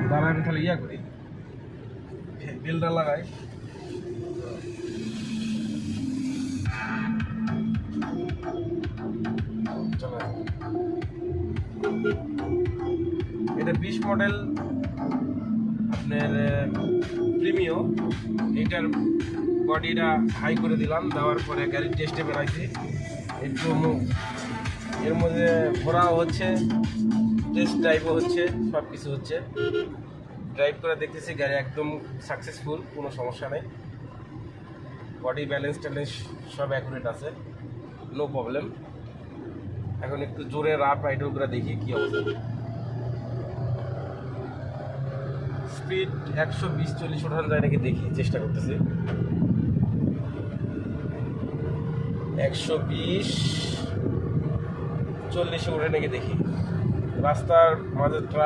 দাঁড়া আমি তাহলে করি, বেলটা লাগাই। চলো, এটা 20 মডেল আপনার প্রিমিও। এটার বডিটা হাই করে দিলাম, দেওয়ার পরে গাড়ির টেস্টে বেড়াইছি একটু। এর মধ্যে ঘোরাও হচ্ছে, টেস্ট ড্রাইভও হচ্ছে, সব কিছু হচ্ছে। ড্রাইভ করে দেখতেছি গাড়ি একদম সাকসেসফুল, কোনো সমস্যা নেই। বডি ব্যালেন্স ট্যালেন্স সব অ্যাকুরেট আছে, নো প্রবলেম। এখন একটু জোরে রাফ রাইডও করে দেখি কী অবস্থা। স্পিড 120-140 ওঠানো যায় নাকি দেখি, চেষ্টা করতেছি। 120-140 ওঠে নাকি দেখি। রাস্তার মাঝে